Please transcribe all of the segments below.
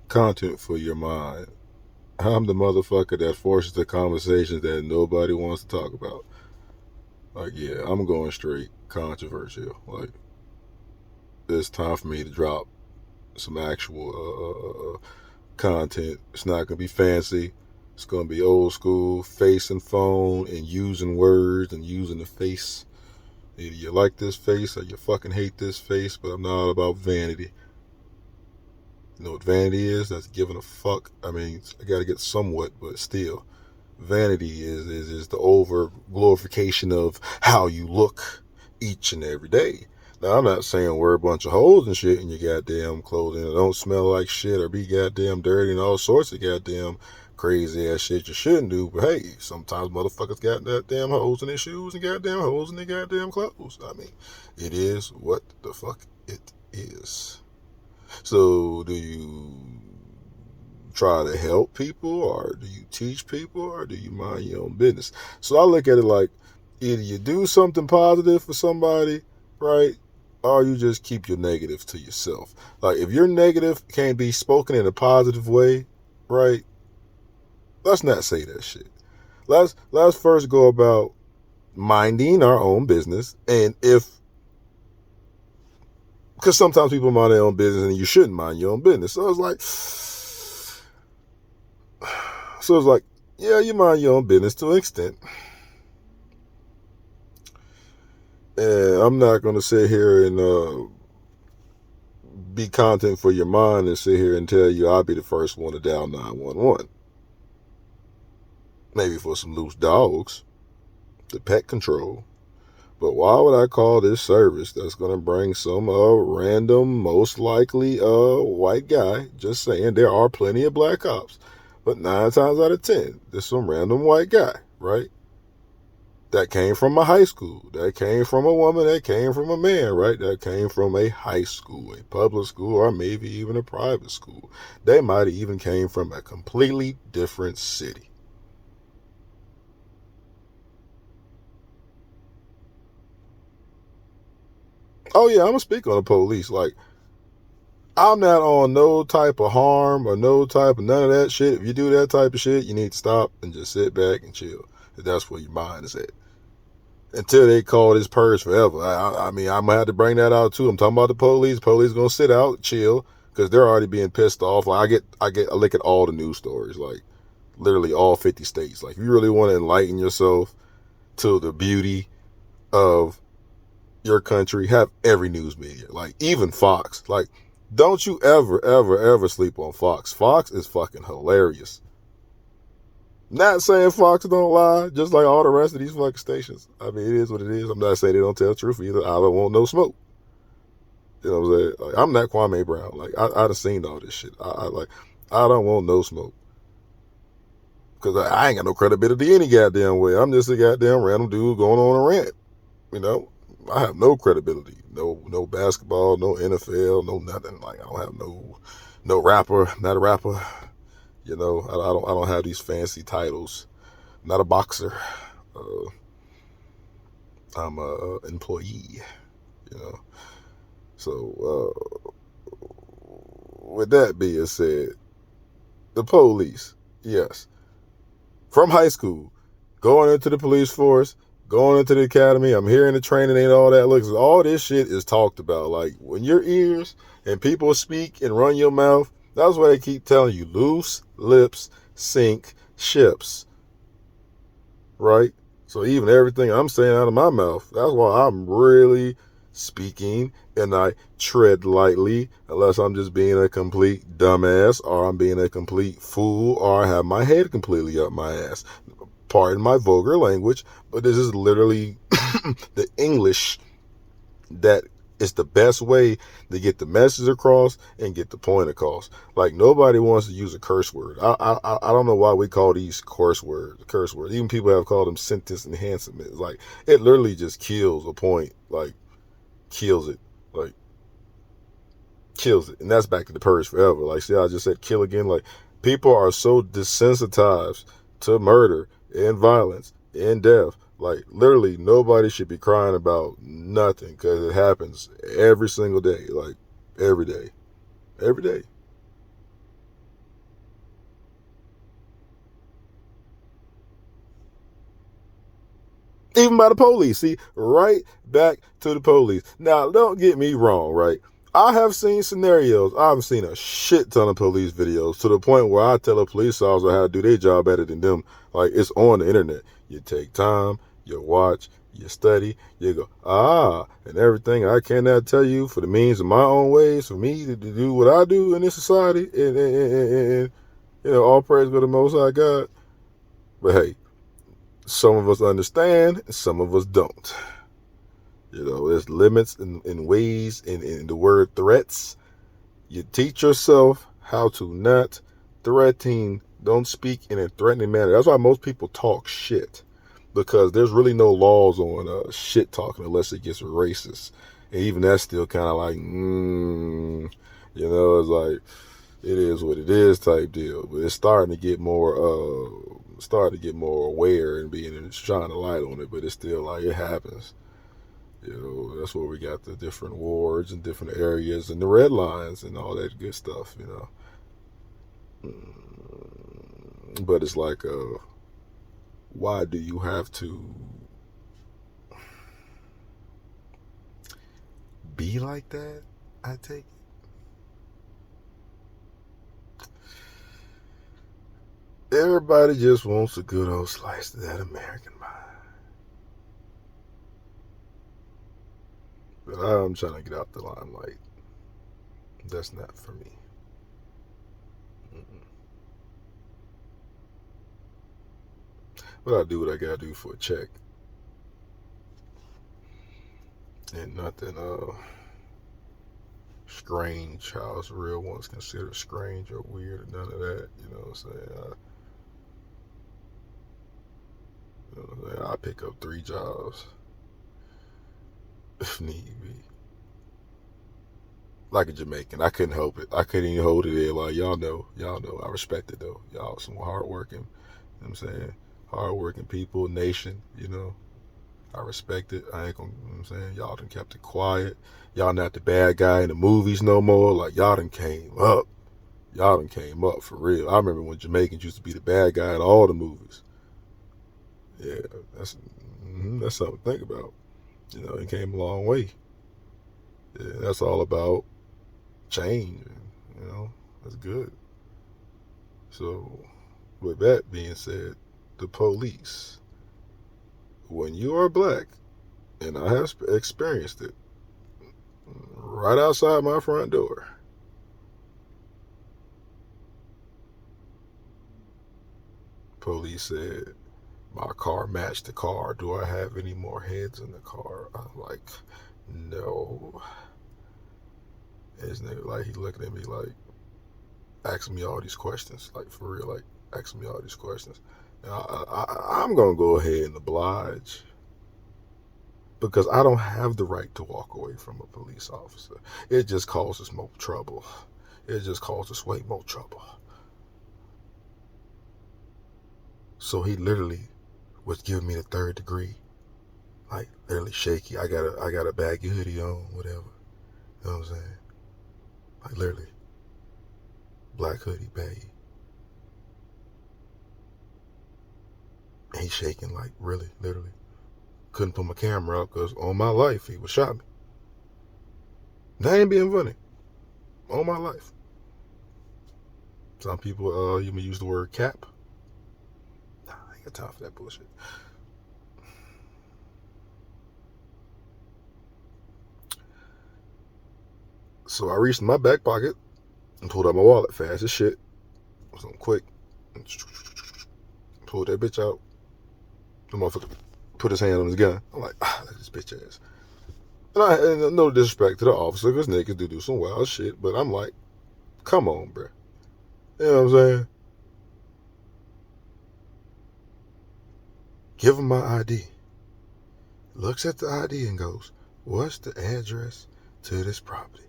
Content for your mind. I'm the motherfucker that forces the conversations that nobody wants to talk about. Like, yeah, I'm going straight controversial. Like, it's time for me to drop some actual content. It's not gonna be fancy. It's gonna be old school, face and phone, and using words and using the face. Either you like this face or you fucking hate this face, but I'm not about vanity. You know what vanity is? That's giving a fuck. I mean, I gotta get somewhat, but still. Vanity is the over glorification of how you look each and every day. Now, I'm not saying wear a bunch of holes and shit in your goddamn clothing or don't smell like shit or be goddamn dirty and all sorts of goddamn crazy ass shit you shouldn't do. But hey, sometimes motherfuckers got goddamn holes in their shoes and goddamn holes in their goddamn clothes. I mean, it is what the fuck it is. So, do you try to help people, or do you teach people, or do you mind your own business? So I look at it like either you do something positive for somebody, right, or you just keep your negative to yourself. Like if your negative can't be spoken in a positive way, right, let's not say that shit. Let's first go about minding our own business. And if, because sometimes people mind their own business and you shouldn't mind your own business. So it's like, yeah, you mind your own business to an extent. And I'm not going to sit here and be content for your mind and sit here and tell you I'll be the first one to dial 911. Maybe for some loose dogs, the pet control. But why would I call this service that's going to bring some random, most likely white guy? Just saying, there are plenty of black cops. But 9 times out of 10, there's some random white guy, right? That came from a high school, that came from a woman, that came from a man, right? That came from a high school, a public school, or maybe even a private school. They might have even came from a completely different city. Oh yeah, I'm gonna speak on the police. Like, I'm not on no type of harm or no type of none of that shit. If you do that type of shit, you need to stop and just sit back and chill. If that's where your mind is at. Until they call this purge forever. I mean, I'm gonna have to bring that out too. I'm talking about the police. Police gonna sit out, chill, because they're already being pissed off. Like I look at all the news stories, like literally all 50 states. Like if you really want to enlighten yourself to the beauty of your country, have every news media, like even Fox. Like, don't you ever sleep on Fox. Fox is fucking hilarious. Not saying Fox don't lie, just like all the rest of these fucking stations. I mean, it is what it is. I'm not saying they don't tell the truth either. I don't want no smoke. You know what I'm saying? Like, I'm not Kwame Brown. Like, I done seen all this shit. I don't want no smoke. Because I ain't got no credibility any goddamn way. I'm just a goddamn random dude going on a rant. You know? I have no credibility. No basketball, no NFL, no nothing. Like, I don't have no rapper, not a rapper. You know, I don't have these fancy titles. I'm not a boxer. Uh, I'm a employee, you know. So with that being said, the police, yes, from high school, going into the police force, going into the academy, I'm hearing the training and all that. Look, all this shit is talked about. Like when your ears and people speak and run your mouth, that's why they keep telling you loose lips sink ships, right? So even everything I'm saying out of my mouth, that's why I'm really speaking and I tread lightly unless I'm just being a complete dumbass or I'm being a complete fool or I have my head completely up my ass. Pardon my vulgar language, but this is literally the English that is the best way to get the message across and get the point across. Like nobody wants to use a curse word. I don't know why we call these curse words. Even people have called them sentence enhancement. Like it literally just kills a point. Like kills it. Like kills it. And that's back to the purge forever. Like see, I just said kill again. Like people are so desensitized to murder and violence and death. Like literally nobody should be crying about nothing because it happens every single day. Like every day. Every day. Even by the police. See, right back to the police. Now, don't get me wrong, right? I have seen scenarios. I've seen a shit ton of police videos to the point where I tell a police officer how to do their job better than them. Like, it's on the internet. You take time, you watch, you study, you go, and everything I cannot tell you for the means of my own ways, for me to do what I do in this society, and all praise go to the Most High God. But hey, some of us understand, and some of us don't. There's limits in ways in the word threats. You teach yourself how to not threaten, don't speak in a threatening manner. That's why most people talk shit, because there's really no laws on shit talking unless it gets racist. And even that's still kind of like, it's like, it is what it is type deal. But it's starting to get more aware and shining a light on it. But it's still like, it happens. That's where we got the different wards and different areas and the red lines and all that good stuff, But it's like, why do you have to be like that? I take it. Everybody just wants a good old slice of that American pie. But I'm trying to get out the limelight. That's not for me. But I do what I gotta do for a check. And nothing strange, how it's real ones considered strange or weird, or none of that. You know what I'm saying? I pick up 3 jobs if need be. Like a Jamaican, I couldn't help it. I couldn't even hold it there. Like, y'all know, I respect it though. Y'all some hardworking, you know what I'm saying? Hardworking people, nation, I respect it. I ain't gonna, you know what I'm saying? Y'all done kept it quiet. Y'all not the bad guy in the movies no more. Like, y'all done came up. Y'all done came up for real. I remember when Jamaicans used to be the bad guy in all the movies. Yeah, that's something to think about. It came a long way. Yeah, that's all about change. That's good. So, with that being said, the police, when you are black, and I have experienced it, right outside my front door, police said, my car matched the car. Do I have any more heads in the car? I'm like, no. And this nigga, like, he looking at me like, asking me all these questions. Like, for real, like, asking me all these questions. And I'm going to go ahead and oblige, because I don't have the right to walk away from a police officer. It just causes more trouble. It just causes way more trouble. So he literally was giving me the 3rd degree, like literally shaky. I got a baggy hoodie on, whatever. You know what I'm saying? Like literally, black hoodie, baggy. And he's shaking, like really, literally. Couldn't put my camera up because on my life he would shot me. That ain't being funny. On my life. Some people you may use the word cap. Nah, I ain't got time for that bullshit. So I reached in my back pocket and pulled out my wallet fast as shit. So quick. Pulled that bitch out. The motherfucker put his hand on his gun. I'm like, look at this bitch ass. And no disrespect to the officer, because niggas do some wild shit, but I'm like, come on, bruh. You know what I'm saying? Give him my ID. Looks at the ID and goes, what's the address to this property?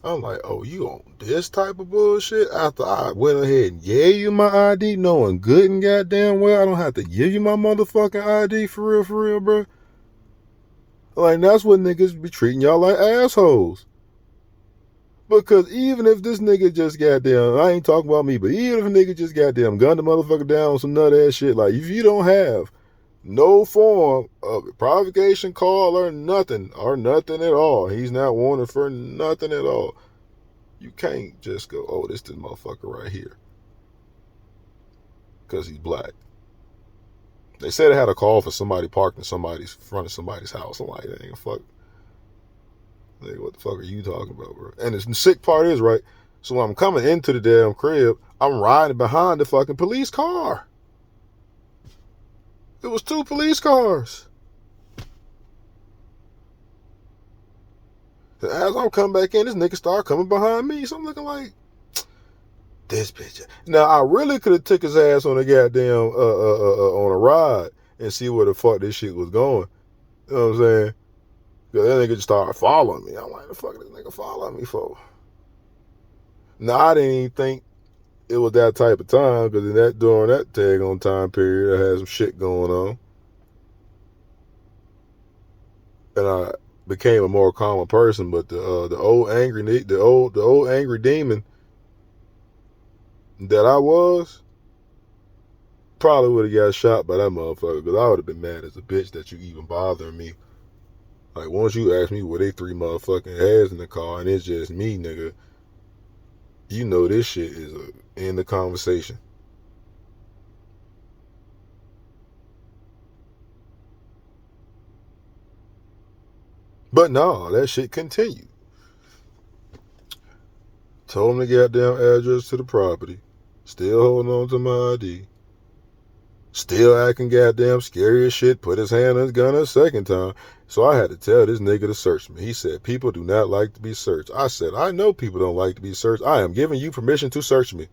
I'm like, oh, you on this type of bullshit? After I went ahead and gave you my ID, knowing good and goddamn well I don't have to give you my motherfucking ID for real, bro. Like, that's what niggas be treating y'all like assholes. Because even if this nigga just goddamn, I ain't talking about me, but even if a nigga just goddamn gunned the motherfucker down on some nut ass shit, like, if you don't have No form of provocation call or nothing at all. He's not wanted for nothing at all. You can't just go, oh, this motherfucker right here, because he's black. They said I had a call for somebody parked in somebody's front of somebody's house. I'm like, that ain't fuck. Like, what the fuck are you talking about, bro? And the sick part is, right, so when I'm coming into the damn crib, I'm riding behind the fucking police car. It was 2 police cars. And as I'm coming back in, this nigga start coming behind me. So I'm looking like, this bitch. Now, I really could have took his ass on a goddamn, on a ride and see where the fuck this shit was going. You know what I'm saying? Because that nigga just started following me. I'm like, the fuck this nigga following me for? Now, I didn't even think it was that type of time, because during that tag on time period, I had some shit going on. And I became a more calmer person, but the old angry demon that I was probably would have got shot by that motherfucker, because I would have been mad as a bitch that you even bothering me. Like, once you ask me were they 3 motherfucking heads in the car and it's just me, nigga, you know this shit is in the conversation. But no, that shit continued. Told him the goddamn address to the property. Still holding on to my ID. Still acting goddamn scary as shit. Put his hand on his gun a second time. So I had to tell this nigga to search me. He said, people do not like to be searched. I said, I know people don't like to be searched. I am giving you permission to search me.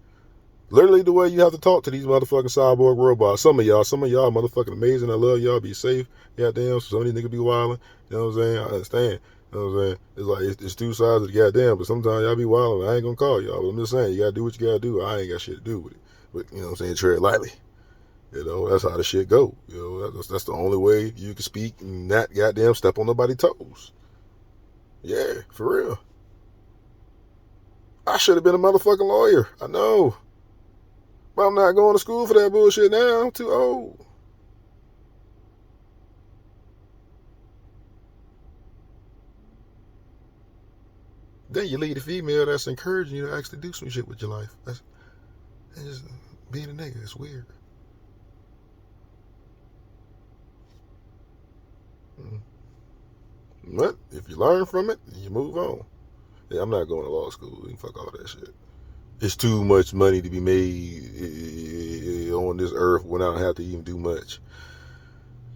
Literally the way you have to talk to these motherfucking cyborg robots. Some of y'all motherfucking amazing. I love y'all. Be safe. Goddamn. Some of these niggas be wilding. You know what I'm saying? I understand. You know what I'm saying? It's like, it's 2 sides of the goddamn, but sometimes y'all be wilding. I ain't gonna call y'all, but I'm just saying, you gotta do what you gotta do. I ain't got shit to do with it. But, you know what I'm saying? Tread lightly. You know, that's how the shit go. You know, that's the only way you can speak and not goddamn step on nobody's toes. Yeah, for real. I should have been a motherfucking lawyer. I know. But I'm not going to school for that bullshit now. I'm too old. Then you lead a female that's encouraging you to actually do some shit with your life. That's just being a nigga. It's weird. But if you learn from it, you move on. Yeah, I'm not going to law school. You can fuck all that shit. It's too much money to be made on this earth when I don't have to even do much.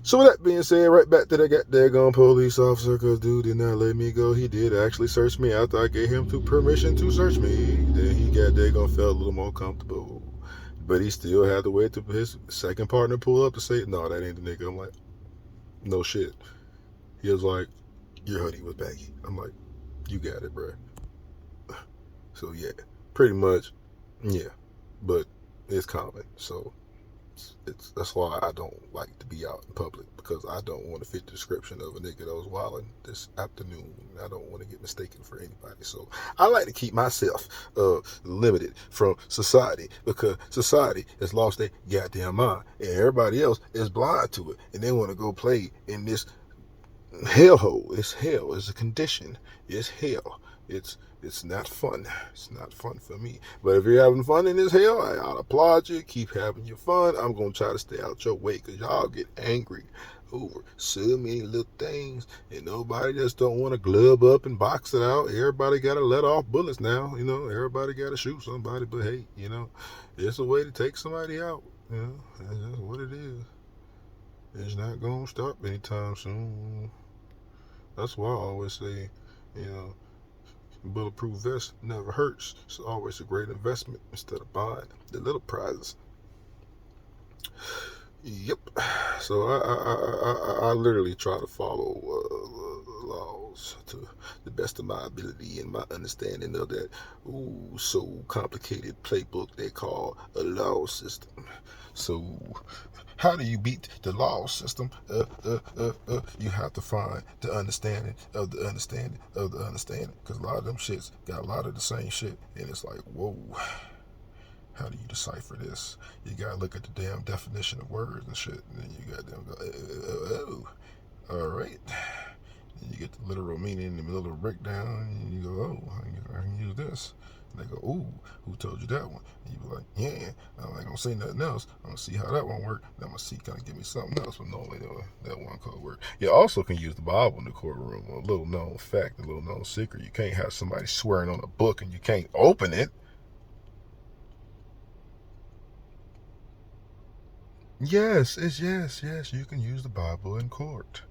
So with that being said, right back to that daggone police officer, because dude did not let me go. He did actually search me after I gave him permission to search me. Then he got daggone felt a little more comfortable. But he still had to wait till his second partner pull up to say, no, that ain't the nigga. I'm like, no shit. He was like, your hoodie was baggy. I'm like, you got it, bro. So yeah, pretty much, yeah. But it's common, so that's why I don't like to be out in public, because I don't want to fit the description of a nigga that was wilding this afternoon. I don't want to get mistaken for anybody, so I like to keep myself limited from society, because society has lost their goddamn mind and everybody else is blind to it, and they want to go play in this hellhole. It's hell. It's a condition. It's hell. It's not fun. It's not fun for me. But if you're having fun in this hell, I'll applaud you. Keep having your fun. I'm going to try to stay out your way, because y'all get angry over so many little things, and nobody just don't want to glove up and box it out. Everybody got to let off bullets now. You know, everybody got to shoot somebody. But hey, you know, it's a way to take somebody out. You know, that's just what it is. It's not going to stop anytime soon. That's why I always say, you know, bulletproof vest never hurts. It's always a great investment instead of buying the little prizes. Yep. So I literally try to follow laws to the best of my ability and my understanding of that so complicated playbook they call a law system. So how do you beat the law system? You have to find the understanding of the understanding of the understanding, because a lot of them shits got a lot of the same shit, and it's like, whoa, How do you decipher this? You gotta look at the damn definition of words and shit, and then you gotta go, all right. And you get the literal meaning in the middle of the breakdown, and you go, oh, I can use this. And they go, ooh, who told you that one? And you be like, yeah, I'm not gonna say nothing else. I'm gonna see how that one worked. Then I'm gonna see, kind of give me something else. But normally that one could work. You also can use the Bible in the courtroom. A little known fact, a little known secret. You can't have somebody swearing on a book and you can't open it. Yes, yes. You can use the Bible in court.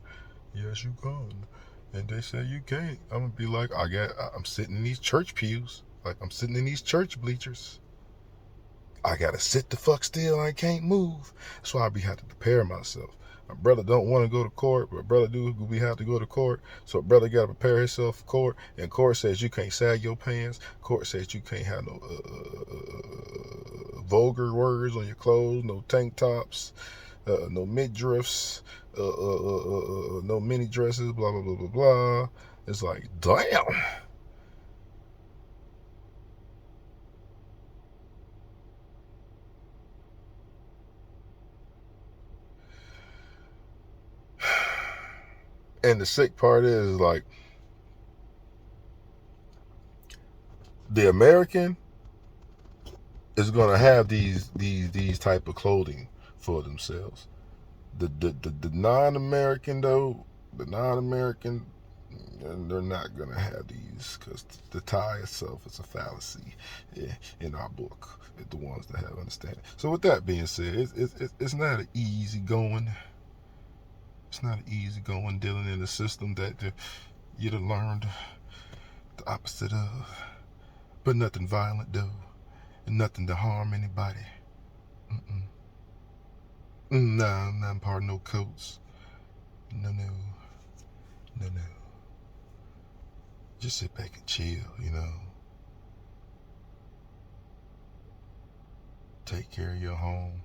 Yes, you can. And they say you can't. I'm gonna be like, I'm sitting in these church pews, like I'm sitting in these church bleachers. I gotta sit the fuck still. I can't move. So I be have to prepare myself. My brother don't want to go to court, but brother do. We have to go to court. So brother gotta prepare himself for court. And court says you can't sag your pants. Court says you can't have no vulgar words on your clothes, no tank tops, no midriffs, no mini dresses, blah blah blah blah blah. It's like, damn. And the sick part is, like, the American is gonna have these type of clothing for themselves. The non-American though, the non-American, they're not gonna have these, because the tie itself is a fallacy in our book. The ones that have understanding. So with that being said, it's not an easy going. It's not easy going dealing in a system that you'd have learned the opposite of. But nothing violent though, and nothing to harm anybody. Nah, I'm not part of no coats. No. Just sit back and chill, Take care of your home.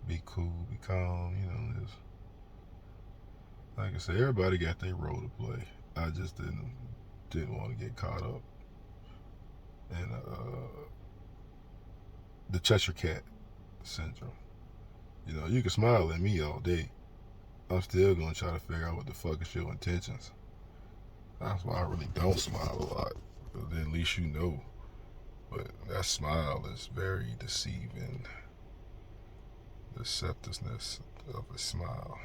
Be cool, be calm, just, like I said, everybody got their role to play. I just didn't want to get caught up in the Cheshire Cat syndrome. You can smile at me all day. I'm still gonna try to figure out what the fuck is your intentions. That's why I really don't smile a lot. But then at least you know. But that smile is very deceiving. Deceptiveness of a smile.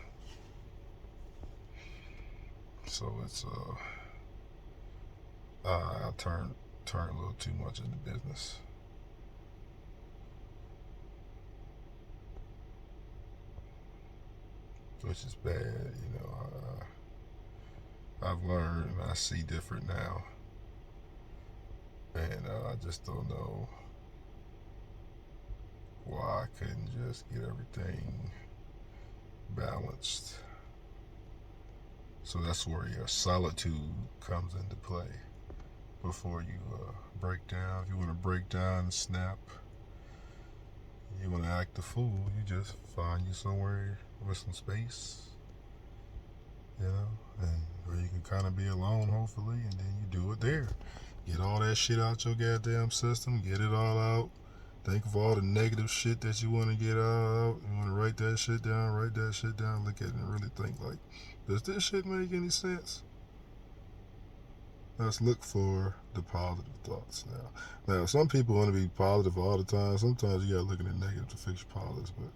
So it's I turned a little too much into business. Which is bad, I've learned and I see different now. And I just don't know why I couldn't just get everything balanced. So that's where your solitude comes into play. Before you break down, if you want to break down and snap, you want to act a fool, you just find you somewhere with some space, and where you can kind of be alone, hopefully, and then you do it there. Get all that shit out your goddamn system, get it all out. Think of all the negative shit that you want to get out. You want to write that shit down, look at it and really think, like, does this shit make any sense? Let's look for the positive thoughts now. Now, some people want to be positive all the time. Sometimes you gotta look at the negative to fix your positives, but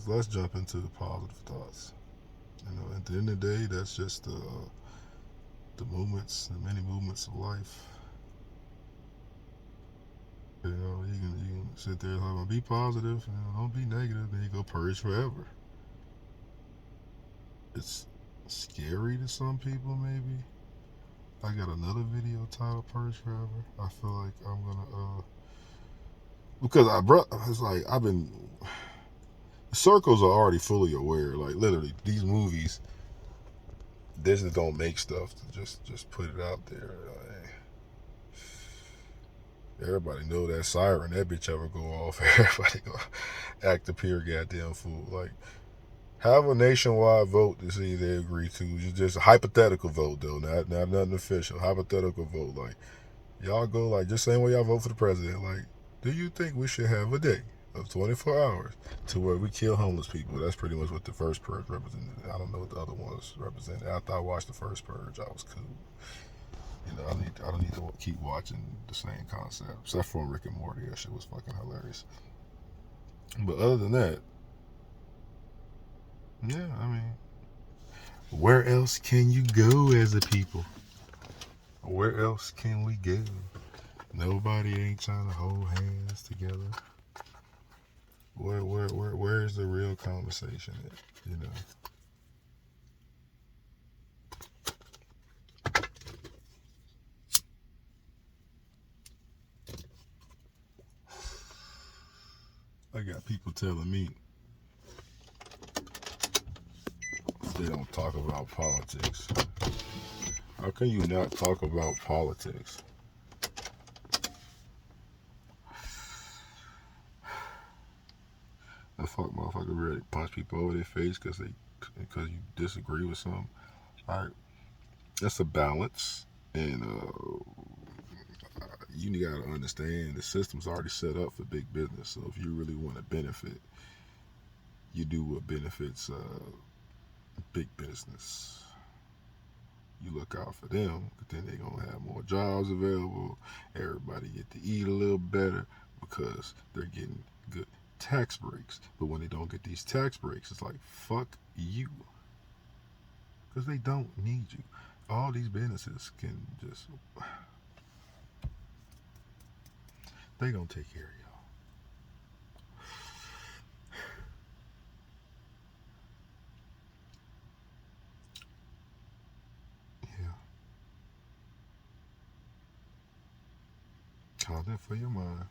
let's jump into the positive thoughts. At the end of the day, that's just the many movements of life. You can sit there and talk about be positive, don't be negative, then you go purge forever. It's scary to some people, maybe. I got another video titled Purge Forever. I feel like I'm gonna because it's like circles are already fully aware. Like, literally, these movies, they just don't make stuff to just put it out there. Everybody know that siren, that bitch ever go off. Everybody go act a pure goddamn fool. Like, Have a nationwide vote to see if they agree to. Just a hypothetical vote though, not nothing official. Hypothetical vote, like y'all go like just same way y'all vote for the president. Like, do you think we should have a day of 24 hours to where we kill homeless people? That's pretty much what the first purge represented. I don't know what the other ones represented. After I watched the first purge, I was cool. You know, I don't need to keep watching the same concept. Except for Rick and Morty, that shit was fucking hilarious. But other than that, yeah, I mean, where else can you go as a people? Where else can we go? Nobody ain't trying to hold hands together. Where's the real conversation at? You know. I got people telling me they don't talk about politics. How can you not talk about politics? That fuck motherfucker really punch people over their face because you disagree with something. All right, that's a balance, and you gotta understand the system's already set up for big business. So if you really want to benefit, you do what benefits big business. You look out for them, but then they're gonna have more jobs available. Everybody get to eat a little better because they're getting good tax breaks. But when they don't get these tax breaks, it's like fuck you, because they don't need you. All these businesses can just they gonna take care of y'all. Yeah, content for your mind.